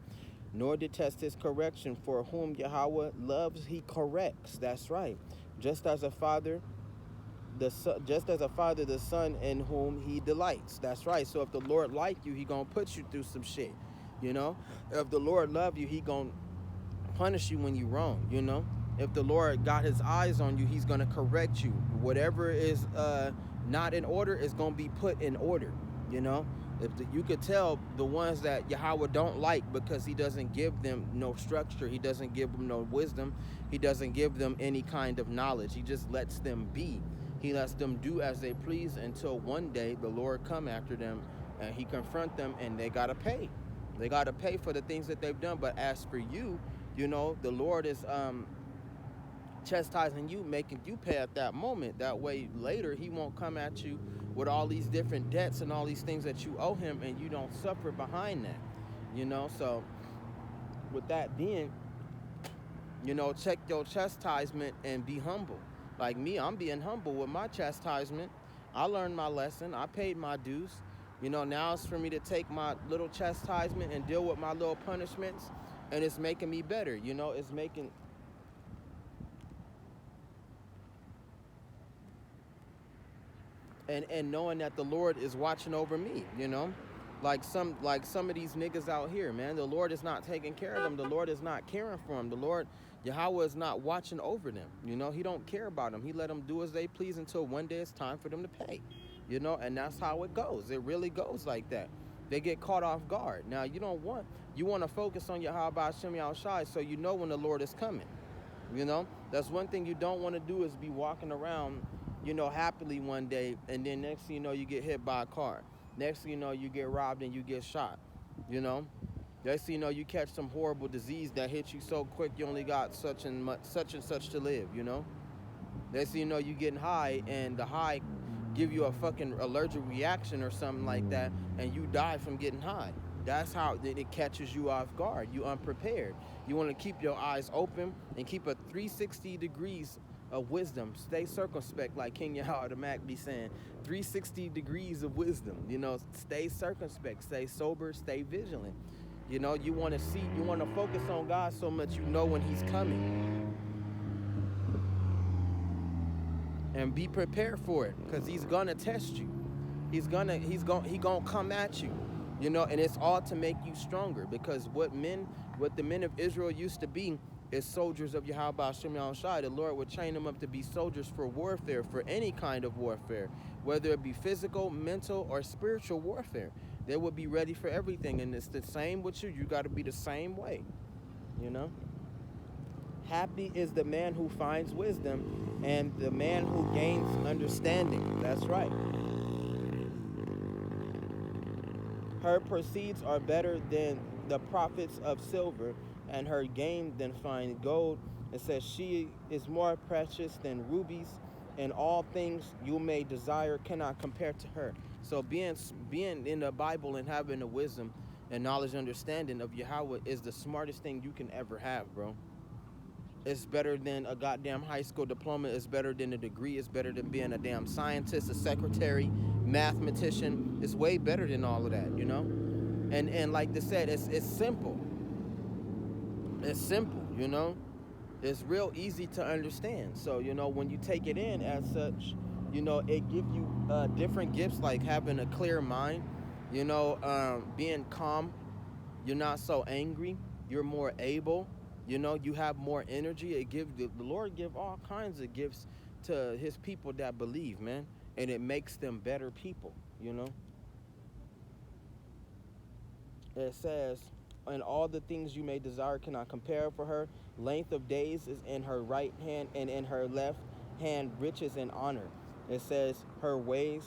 A: Nor detest his correction, for whom Yahweh loves, he corrects. That's right. Just as a father, the son in whom he delights. That's right. So if the Lord like you, he gonna put you through some shit. If the Lord love you, he gonna punish you when you wrong. If the Lord got his eyes on you, he's gonna correct you. Whatever is not in order is gonna be put in order. You could tell the ones that Yahweh don't like, because he doesn't give them no structure, he doesn't give them no wisdom, he doesn't give them any kind of knowledge. He just lets them be. He lets them do as they please until one day the Lord come after them and he confront them, and they gotta pay. They gotta pay for the things that they've done. But as for you, the Lord is chastising you, making you pay at that moment. That way later he won't come at you with all these different debts and all these things that you owe him, and you don't suffer behind that. So with that being, check your chastisement and be humble. Like me, I'm being humble with my chastisement. I learned my lesson. I paid my dues. Now it's for me to take my little chastisement and deal with my little punishments, and it's making me better. It's making and knowing that the Lord is watching over me. Like some of these niggas out here, man, the Lord is not taking care of them. The Lord is not caring for them. The Lord Yahweh is not watching over them. He don't care about them. He let them do as they please until one day it's time for them to pay. And that's how it goes. It really goes like that. They get caught off guard. Now you want to focus on Yahweh Hashem Yahushai, so you know when the Lord is coming. That's one thing you don't want to do, is be walking around happily one day, and then next thing you know, you get hit by a car. Next thing you know, you get robbed and you get shot. Next thing you know, you catch some horrible disease that hits you so quick you only got such and such to live. Next thing you know, you getting high, and the high give you a fucking allergic reaction or something like that, and you die from getting high. That's how it catches you off guard. You unprepared. You want to keep your eyes open and keep a 360 degrees of wisdom. Stay circumspect, like King Yahweh the Mac be saying. 360 degrees of wisdom. Stay circumspect, stay sober, stay vigilant. You want to focus on God so much when He's coming. And be prepared for it, because He's gonna test you. He's gonna come at you. And it's all to make you stronger, because what the men of Israel used to be is soldiers of Yahweh Hashem Yahushai. The Lord would train them up to be soldiers for warfare, for any kind of warfare, whether it be physical, mental, or spiritual warfare. They would be ready for everything, and it's the same with you. You got to be the same way. Happy is the man who finds wisdom and the man who gains understanding. That's right. Her proceeds are better than the profits of silver, and her gain than fine gold. It says she is more precious than rubies, and all things you may desire cannot compare to her. So being in the Bible and having the wisdom and knowledge and understanding of Yahweh is the smartest thing you can ever have, bro. It's better than a goddamn high school diploma. It's better than a degree. It's better than being a damn scientist, a secretary, mathematician. It's way better than all of that, And like they said, it's simple. It's simple, It's real easy to understand. So, when you take it in as such, it gives you different gifts, like having a clear mind, being calm. You're not so angry. You're more able. You have more energy. The Lord give all kinds of gifts to His people that believe, man. And it makes them better people, It says, and all the things you may desire cannot compare for her. Length of days is in her right hand, and in her left hand riches and honor. It says her ways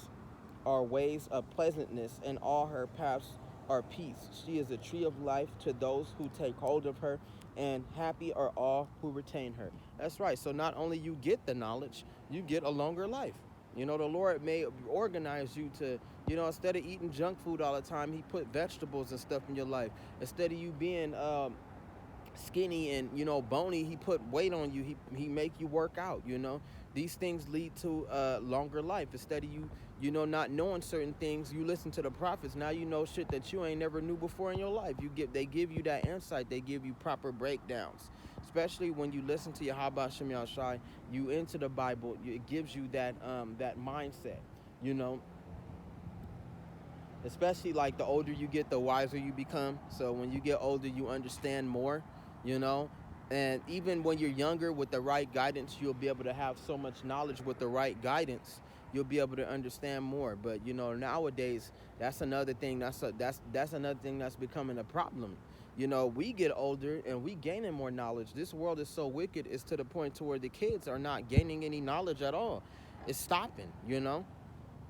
A: are ways of pleasantness, and all her paths are peace. She is a tree of life to those who take hold of her, and happy are all who retain her. That's right. So not only you get the knowledge, you get a longer life. The Lord may organize you to, instead of eating junk food all the time, He put vegetables and stuff in your life. Instead of you being skinny and, bony, He put weight on you. He make you work out, These things lead to a longer life. Instead of you, not knowing certain things, you listen to the prophets. Now you know shit that you ain't never knew before in your life. They give you that insight. They give you proper breakdowns. Especially when you listen to Yahweh Hashem Yahushai, you into the Bible, it gives you that mindset, Especially like the older you get, the wiser you become. So when you get older, you understand more, And even when you're younger, with the right guidance, you'll be able to have so much knowledge. With the right guidance, you'll be able to understand more. But nowadays, that's another thing. That's another thing that's becoming a problem. We get older and we gaining more knowledge. This world is so wicked. It's to the point to where the kids are not gaining any knowledge at all. It's stopping,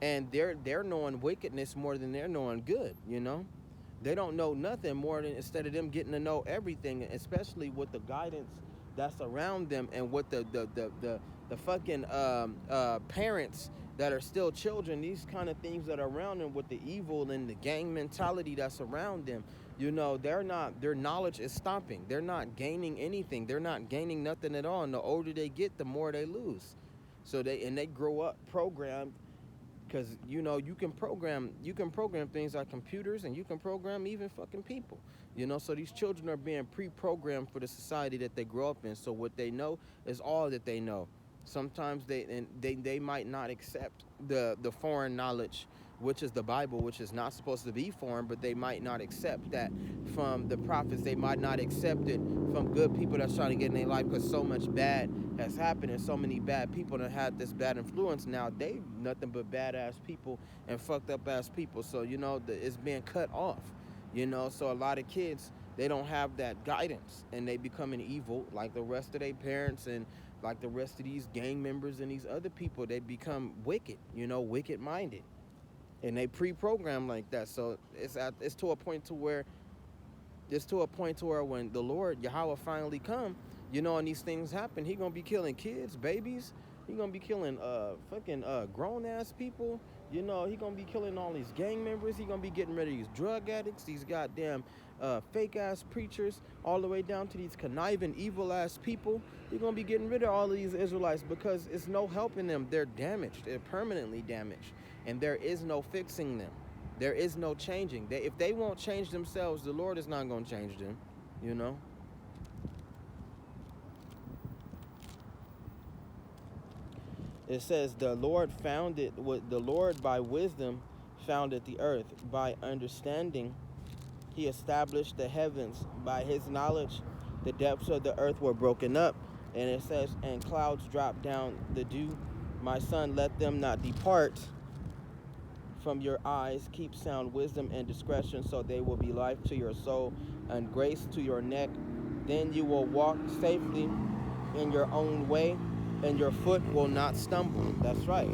A: and they're knowing wickedness more than they're knowing good, They don't know nothing more than, instead of them getting to know everything, especially with the guidance that's around them, and what the fucking parents that are still children, these kind of things that are around them, with the evil and the gang mentality that's around them, their knowledge is stopping. They're not gaining anything. They're not gaining nothing at all. And the older they get, the more they lose. So they grow up programmed, because you can program things like computers, and you can program even fucking people. So these children are being pre-programmed for the society that they grow up in. So what they know is all that they know. Sometimes they might not accept the foreign knowledge, which is the Bible, which is not supposed to be foreign, but they might not accept that from the prophets. They might not accept it from good people that's trying to get in their life, because so much bad has happened, and so many bad people that had this bad influence. Now they nothing but badass people and fucked up ass people. So it's being cut off. So a lot of kids, they don't have that guidance, and they becoming evil like the rest of their parents, and like the rest of these gang members and these other people. They become wicked, wicked minded, and they pre-program like that. So it's to a point to where when the Lord Yahweh finally come, and these things happen, he gonna be killing kids, babies. He gonna be killing fucking grown ass people. He gonna be killing all these gang members. He gonna be getting rid of these drug addicts, these goddamn fake ass preachers, all the way down to these conniving evil ass people. He gonna be getting rid of all of these Israelites, because it's no helping them. They're damaged. They're permanently damaged, and there is no fixing them. There is no changing. If they won't change themselves, the Lord is not going to change them, It says the Lord by wisdom founded the earth. By understanding, he established the heavens. By his knowledge, the depths of the earth were broken up. And it says, and clouds dropped down the dew. My son, let them not depart from your eyes. Keep sound wisdom and discretion, so they will be life to your soul and grace to your neck. Then you will walk safely in your own way, and your foot will not stumble. That's right.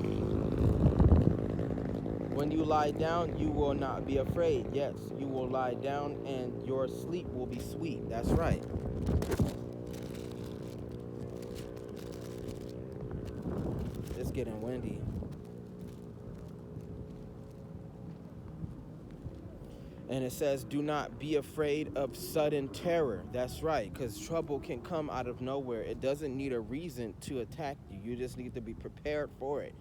A: When you lie down, you will not be afraid. Yes, you will lie down, and your sleep will be sweet. That's right. It's getting windy. And it says, do not be afraid of sudden terror. That's right, because trouble can come out of nowhere. It doesn't need a reason to attack you. You just need to be prepared for it.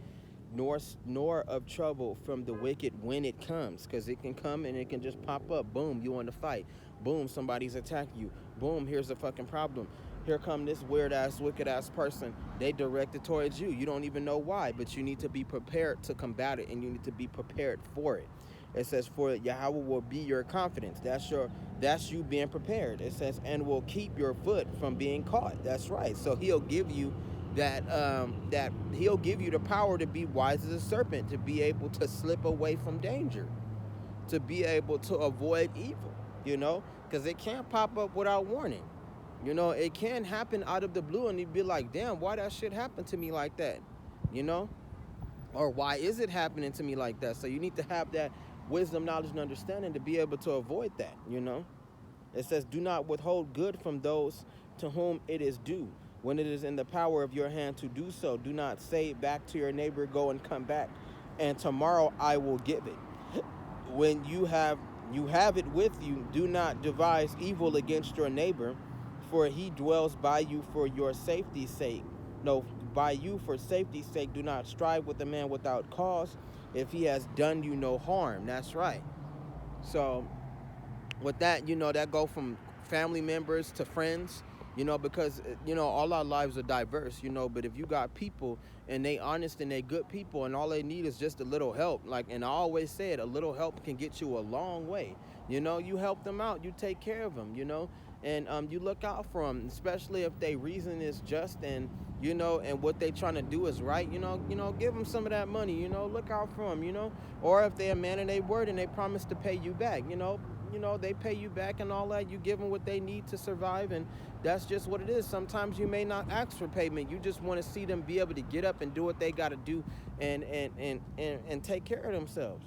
A: Nor of trouble from the wicked when it comes, because it can come and it can just pop up. Boom, you want to fight. Boom, somebody's attacking you. Boom, here's the fucking problem. Here come this weird-ass, wicked-ass person. They directed towards you. You don't even know why, but you need to be prepared to combat it, and you need to be prepared for it. It says, for Yahweh will be your confidence. That's you being prepared. It says, and will keep your foot from being caught. That's right. So he'll give you he'll give you the power to be wise as a serpent, to be able to slip away from danger, to be able to avoid evil, because it can't pop up without warning. It can happen out of the blue, and you'd be like, damn, why that shit happened to me like that, or why is it happening to me like that? So you need to have that wisdom, knowledge, and understanding to be able to avoid that. It says, do not withhold good from those to whom it is due, when it is in the power of your hand to do so. Do not say back to your neighbor, go and come back, and tomorrow I will give it. When you have it with you, do not devise evil against your neighbor, for he dwells by you for your safety's sake. No, by you for safety's sake. Do not strive with a man without cause, if he has done you no harm. That's right. So with that, that go from family members to friends, because all our lives are diverse, but if you got people and they honest and they good people, and all they need is just a little help, and I always say it, a little help can get you a long way. You help them out, you take care of them, and you look out for them, especially if their reason is just, and and what they trying to do is right, give them some of that money, look out for them, or if they're a man of their word and they promise to pay you back, they pay you back and all that, you give them what they need to survive, and that's just what it is. Sometimes you may not ask for payment, you just want to see them be able to get up and do what they got to do, and take care of themselves,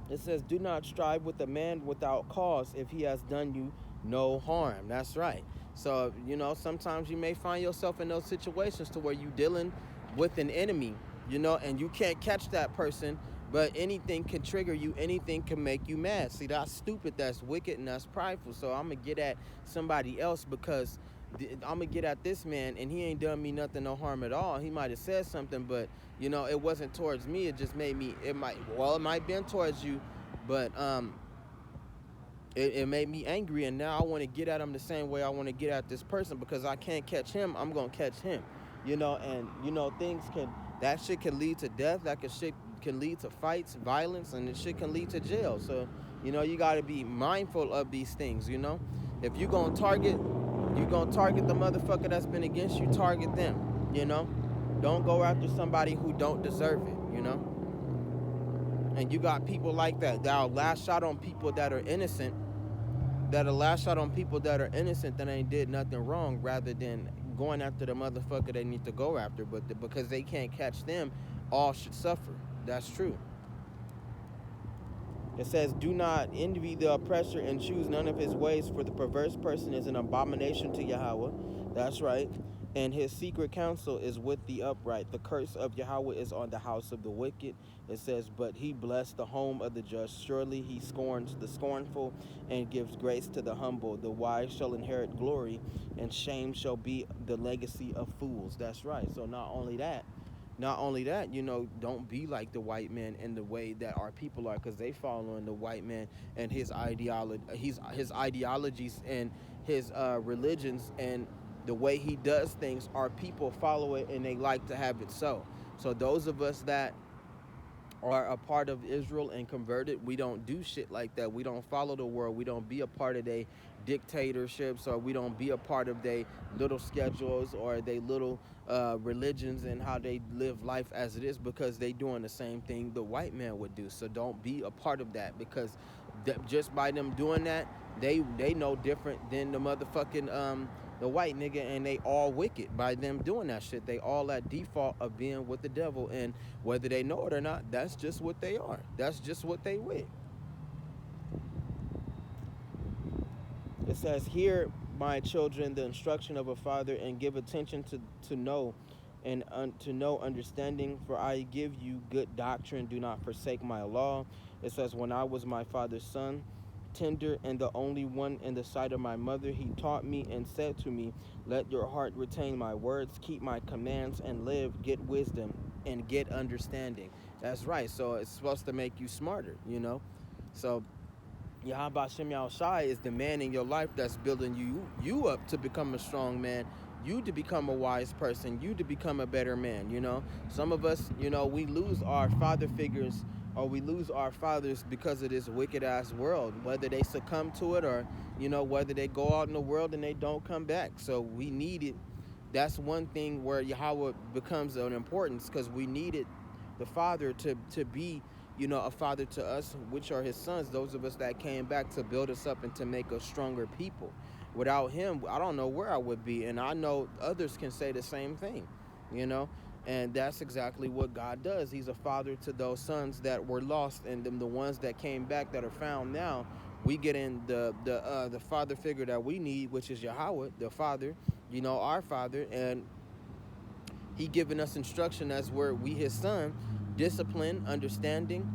A: It says, do not strive with a man without cause, if he has done you no harm. That's right. So, sometimes you may find yourself in those situations to where you dealing with an enemy, and you can't catch that person, but anything can trigger you, anything can make you mad. See, that's stupid, that's wicked, and that's prideful. So I'm gonna get at somebody else because I'm gonna get at this man, and he ain't done me nothing, no harm at all. He might have said something, but it wasn't towards me. It just made me. It might been towards you, but it made me angry, and now I want to get at him the same way I want to get at this person because I can't catch him. I'm gonna catch him, and things that shit can lead to death. Shit can lead to fights, violence, and it shit can lead to jail. So you got to be mindful of these things. If you gonna target the motherfucker that's been against you. Target them. Don't go after somebody who don't deserve it. And you got people like that'll lash out on people that are innocent, that ain't did nothing wrong, rather than going after the motherfucker they need to go after. But because they can't catch them, all should suffer. That's true. It says, do not envy the oppressor and choose none of his ways, for the perverse person is an abomination to Yahweh. That's right. And his secret counsel is with the upright. The curse of Yahweh is on the house of the wicked. It says, but he blessed the home of the just. Surely he scorns the scornful and gives grace to the humble. The wise shall inherit glory, and shame shall be the legacy of fools. That's right. So not only that, don't be like the white man in the way that our people are, because they follow in the white man and his ideologies and his religions, and the way he does things. Our people follow it, and they like to have it so. So those of us that are a part of Israel and converted, we don't do shit like that. We don't follow the world. We don't be a part of their dictatorships, or we don't be a part of their little schedules or their little religions and how they live life as it is, because they doing the same thing the white man would do. So don't be a part of that, because just by them doing that, they know different than the motherfucking the white nigga, and they all wicked by them doing that shit. They all at default of being with the devil, and whether they know it or not, that's just what they are. That's just what they with. It says, hear, my children, the instruction of a father, and give attention to know and to know understanding, for I give you good doctrine. Do not forsake my law. It says, when I was my father's son, tender and the only one in the sight of my mother, he taught me and said to me, let your heart retain my words, keep my commands and live, get wisdom and get understanding. That's right. So it's supposed to make you smarter, So Yahweh Shem Shai is the man in your life that's building you up to become a strong man, you to become a wise person, you to become a better man. Some of us, we lose our father figures, or we lose our fathers because of this wicked ass world, whether they succumb to it, or whether they go out in the world and they don't come back. So we need it. That's one thing where Yahweh becomes an importance, because we needed the father to be a father to us, which are his sons, those of us that came back to build us up and to make us stronger people. Without him, I don't know where I would be, and I know others can say the same thing, and that's exactly what God does. He's a father to those sons that were lost, and them the ones that came back that are found now. We get in the father figure that we need, which is Yahweh, the father, our father, and he giving us instruction as we his son, discipline, understanding,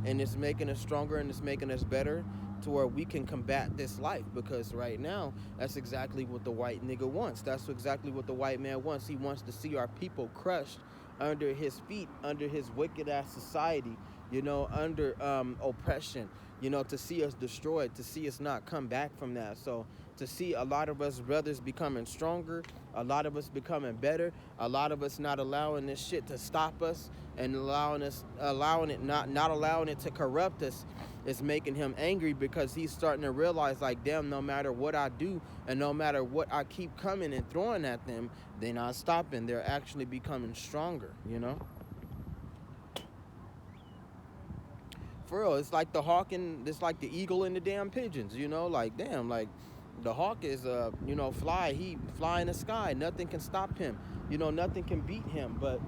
A: and it's making us stronger, and it's making us better to where we can combat this life. Because right now, that's exactly what the white nigga wants. That's exactly what the white man wants. He wants to see our people crushed under his feet, under his wicked ass society, under oppression, to see us destroyed, to see us not come back from that. So to see a lot of us brothers becoming stronger, a lot of us becoming better, a lot of us not allowing this shit to stop us, and not allowing it to corrupt us, is making him angry, because he's starting to realize, like, damn, no matter what I do and no matter what I keep coming and throwing at them, they're not stopping. They're actually becoming stronger, For real, it's like the hawk and it's like the eagle and the damn pigeons, like, damn, like, the hawk is he fly in the sky, nothing can stop him, nothing can beat him. But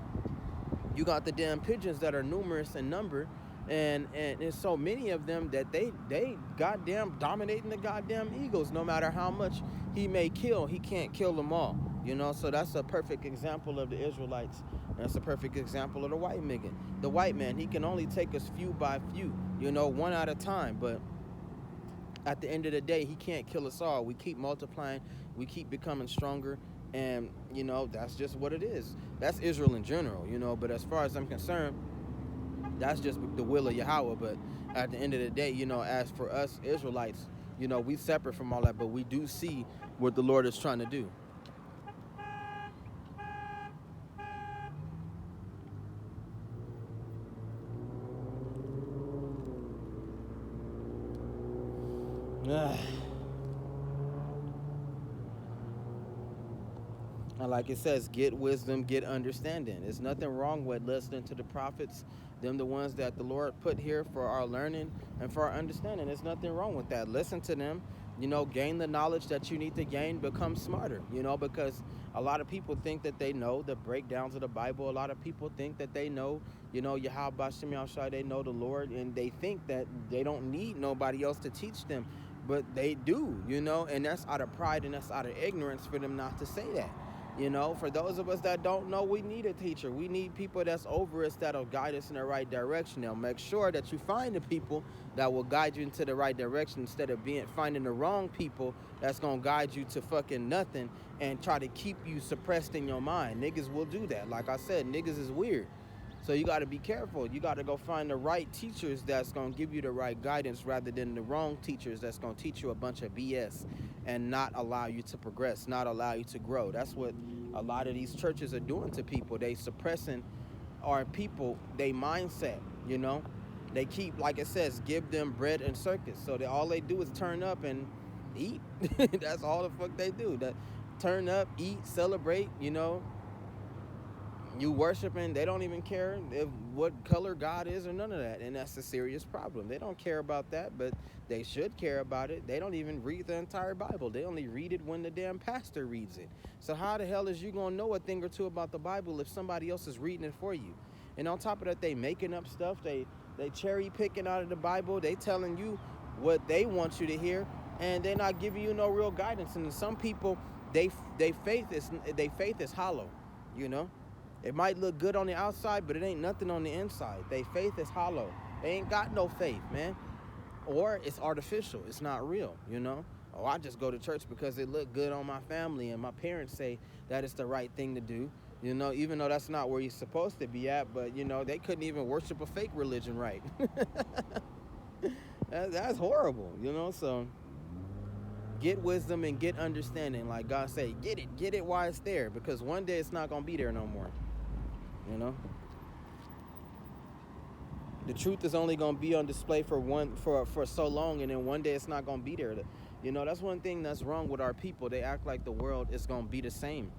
A: you got the damn pigeons that are numerous in number, And there's so many of them that they goddamn dominating the goddamn Eagles. No matter how much he may kill, he can't kill them all. So that's a perfect example of the Israelites. That's a perfect example of the white man. The white man, he can only take us few by few, one at a time. But at the end of the day, he can't kill us all. We keep multiplying, we keep becoming stronger, and that's just what it is. That's Israel in general, But as far as I'm concerned, that's just the will of Yahweh. But at the end of the day, as for us Israelites, we separate from all that, but we do see what the Lord is trying to do. And like it says, get wisdom, get understanding. There's nothing wrong with listening to the prophets, them the ones that the Lord put here for our learning and for our understanding. There's nothing wrong with that. Listen to them, gain the knowledge that you need to gain, become smarter, because a lot of people think that they know the breakdowns of the Bible. A lot of people think that they know, Yahweh Bashem Yahshua, they know the Lord, and they think that they don't need nobody else to teach them. But they do, and that's out of pride and that's out of ignorance for them not to say that. For those of us that don't know, we need a teacher. We need people that's over us that'll guide us in the right direction. They'll make sure that you find the people that will guide you into the right direction instead of finding the wrong people that's going to guide you to fucking nothing and try to keep you suppressed in your mind. Niggas will do that. Like I said, niggas is weird. So you got to be careful. You got to go find the right teachers that's going to give you the right guidance rather than the wrong teachers that's going to teach you a bunch of BS and not allow you to progress, not allow you to grow. That's what a lot of these churches are doing to people. They suppressing our people, they mindset, They keep, like it says, give them bread and circus. So all they do is turn up and eat. That's all the fuck they do. Turn up, eat, celebrate, You worshiping, they don't even care what color God is or none of that. And that's a serious problem. They don't care about that, but they should care about it. They don't even read the entire Bible. They only read it when the damn pastor reads it. So how the hell is you going to know a thing or two about the Bible if somebody else is reading it for you? And on top of that, they making up stuff. They cherry picking out of the Bible. They telling you what they want you to hear, and they're not giving you no real guidance. And some people, they faith is hollow, It might look good on the outside, but it ain't nothing on the inside. They faith is hollow. They ain't got no faith, man. Or it's artificial. It's not real, Oh, I just go to church because it looked good on my family and my parents say that it's the right thing to do, even though that's not where you're supposed to be at. But, they couldn't even worship a fake religion right. That's horrible, So get wisdom and get understanding. Like God say, get it while it's there, because one day it's not going to be there no more. The truth is only going to be on display for so long, and then one day it's not going to be there. That's one thing that's wrong with our people. They act like the world is going to be the same.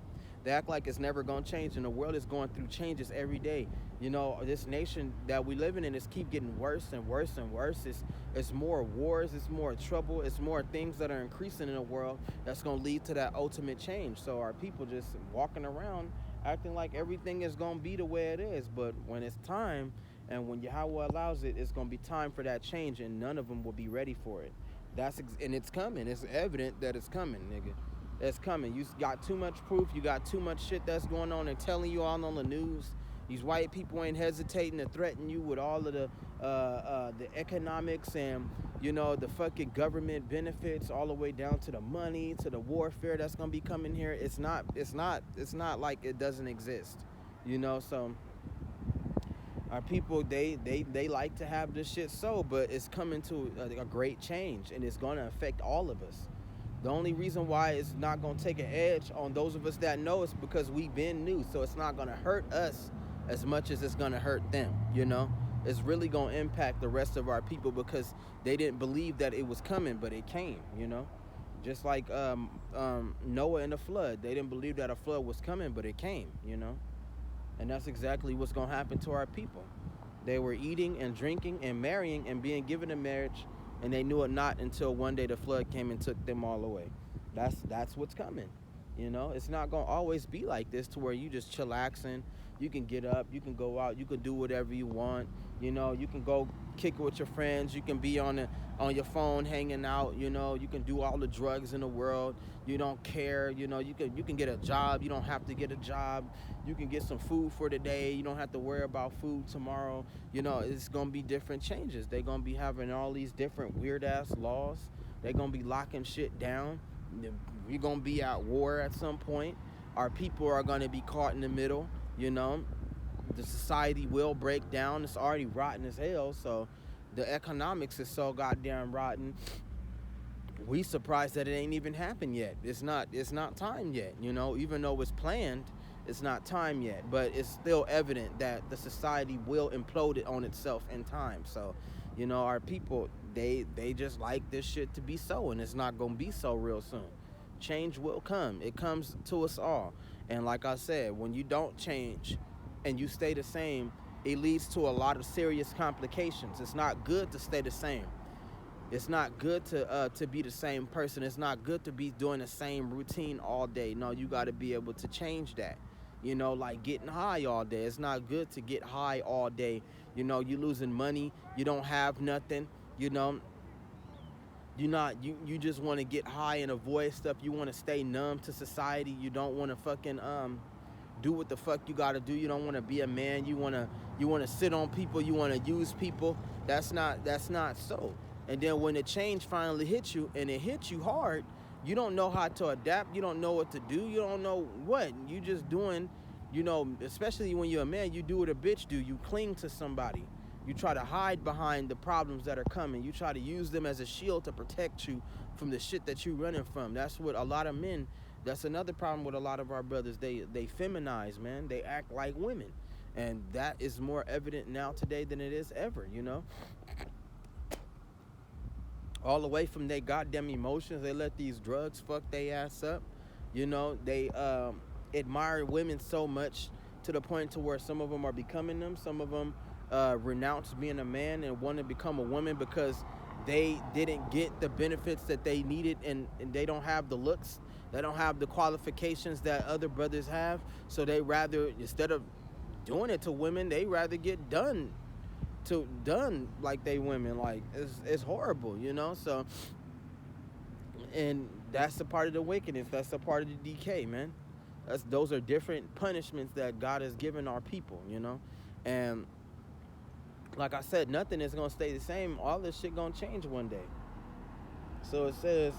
A: They act like it's never going to change, and the world is going through changes every day. This nation that we living in is keep getting worse and worse and worse. It's more wars, it's more trouble, it's more things that are increasing in the world that's going to lead to that ultimate change. So our people just walking around acting like everything is going to be the way it is. But when it's time, and when Yahweh allows it, it's going to be time for that change, and none of them will be ready for it. And it's coming. It's evident that it's coming, nigga. It's coming. You got too much proof. You got too much shit that's going on and telling you all on the news. These white people ain't hesitating to threaten you with all of the economics and, the fucking government benefits, all the way down to the money, to the warfare that's going to be coming here. It's not like it doesn't exist, So our people, they like to have this shit but it's coming to a great change, and it's going to affect all of us. The only reason why it's not going to take an edge on those of us that know is because we've been new. So it's not going to hurt us as much as it's going to hurt them, It's really going to impact the rest of our people because they didn't believe that it was coming, but it came, Just like Noah and the flood. They didn't believe that a flood was coming, but it came, And that's exactly what's going to happen to our people. They were eating and drinking and marrying and being given in marriage, and they knew it not until one day the flood came and took them all away. That's what's coming. You know, it's not gonna always be like this to where you just chillaxing. You can get up, you can go out, you can do whatever you want. You know, you can go kick it with your friends. You can be on your phone hanging out. You know, you can do all the drugs in the world. You don't care. You know, you can get a job. You don't have to get a job. You can get some food for today. You don't have to worry about food tomorrow. You know, it's gonna be different changes. They're gonna be having all these different weird ass laws. They're gonna be locking shit down. We're gonna be at war at some point. Our people are gonna be caught in the middle. You know, the society will break down. It's already rotten as hell. So the economics is so goddamn rotten. We surprised that it ain't even happened yet. It's not time yet. You know, even though it's planned, it's not time yet. But it's still evident that the society will implode it on itself in time. So, you know, our people, they just like this shit to be so, and it's not gonna be so real soon. Change will come. It comes to us all. And like I said, when you don't change and you stay the same, it leads to a lot of serious complications. It's not good to stay the same. It's not good to be the same person. It's not good to be doing the same routine all day. No, you got to be able to change that. You know, like getting high all day. It's not good to get high all day. You know, you losing money. You don't have nothing. You know, you just want to get high and avoid stuff. You want to stay numb to society. You don't want to fucking do what the fuck you gotta do. You don't want to be a man. You wanna sit on people. You want to use people. That's not so. And then when the change finally hits you, and it hits you hard, you don't know how to adapt. You don't know what to do. You don't know what. You just doing, you know, especially when you're a man, you do what a bitch do. You cling to somebody. You try to hide behind the problems that are coming. You try to use them as a shield to protect you from the shit that you're running from. That's what a lot of men, that's another problem with a lot of our brothers. They feminize, man. They act like women. And that is more evident now today than it is ever, you know? All away from their goddamn emotions. They let these drugs fuck their ass up. You know, they admire women so much to the point to where some of them are becoming them. Some of them renounce being a man and want to become a woman because they didn't get the benefits that they needed, and they don't have the looks. They don't have the qualifications that other brothers have. So they rather, instead of doing it to women, they rather get done like they women. Like it's horrible, you know. So, and that's a part of the wickedness. That's a part of the decay, man. Those are different punishments that God has given our people, you know. And like I said, nothing is gonna stay the same. All this shit gonna change one day. So it says,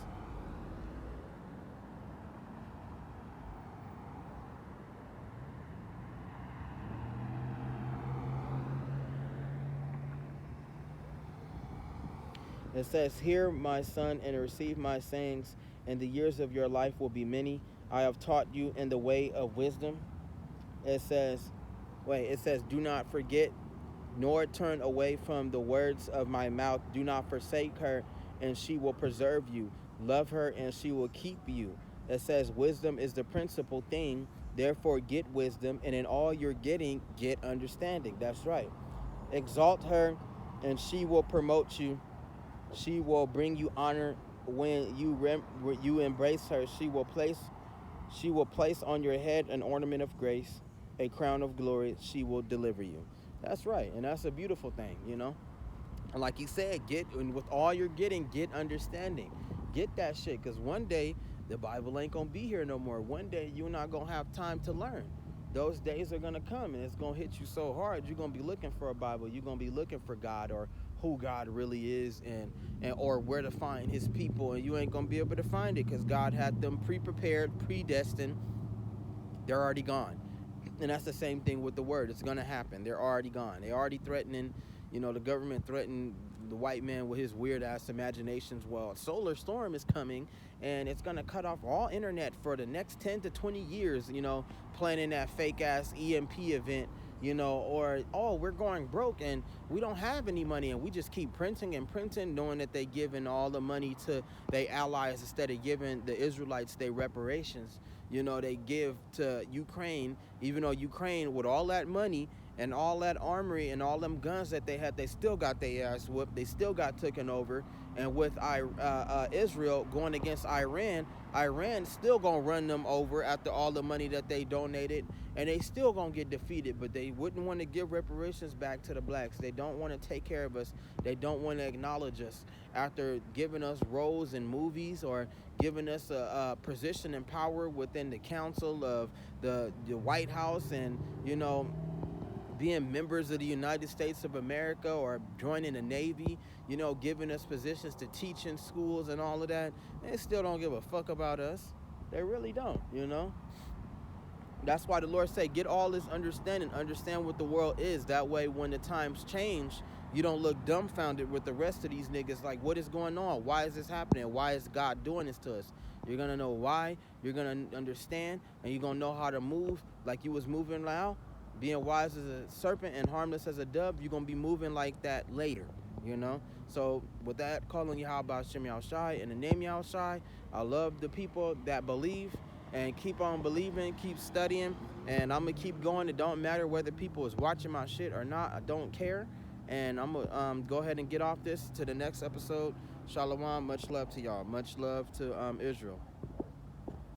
A: hear my son and receive my sayings, and the years of your life will be many. I have taught you in the way of wisdom. It says, do not forget nor turn away from the words of my mouth. Do not forsake her, and she will preserve you. Love her, and she will keep you. It says, wisdom is the principal thing. Therefore, get wisdom, and in all you're getting, get understanding. That's right. Exalt her, and she will promote you. She will bring you honor when you embrace her. She will place on your head an ornament of grace, a crown of glory. She will deliver you. That's right, and that's a beautiful thing, you know. And like he said, and with all you're getting, get understanding. Get that shit, because one day the Bible ain't gonna be here no more. One day you're not gonna have time to learn. Those days are gonna come, and it's gonna hit you so hard. You're gonna be looking for a Bible. You're gonna be looking for God, or who God really is, and or where to find his people, and you ain't gonna be able to find it because God had them pre-prepared, predestined. They're already gone. And that's the same thing with the word. It's gonna happen. They're already gone. They're already threatening, you know, the government threatened the white man with his weird ass imaginations. Well, a solar storm is coming, and it's gonna cut off all internet for the next 10 to 20 years, you know, planning that fake ass EMP event, you know, or, oh, we're going broke and we don't have any money, and we just keep printing and printing, knowing that they giving all the money to their allies instead of giving the Israelites their reparations. You know, they give to Ukraine, even though Ukraine, with all that money and all that armory and all them guns that they had, they still got their ass whooped. They still got taken over. And with Israel going against Iran, Iran still gonna run them over after all the money that they donated, and they still gonna get defeated. But they wouldn't want to give reparations back to the blacks. They don't want to take care of us. They don't want to acknowledge us after giving us roles in movies or giving us a position and power within the council of the White House, and being members of the United States of America or joining the Navy, giving us positions to teach in schools and all of that. They still don't give a fuck about us. They really don't, That's why the Lord say, get all this understanding, understand what the world is. That way, when the times change, you don't look dumbfounded with the rest of these niggas like, what is going on? Why is this happening? Why is God doing this to us? You're going to know why. You're going to understand, and you're going to know how to move like you was moving now. Being wise as a serpent and harmless as a dove, you're going to be moving like that later, So with that, calling Yahweh Hashem Yahushai in the name Yahushai, I love the people that believe and keep on believing, keep studying, and I'm going to keep going. It don't matter whether people is watching my shit or not. I don't care. And I'm going to go ahead and get off this to the next episode. Shalom. Much love to y'all. Much love to Israel.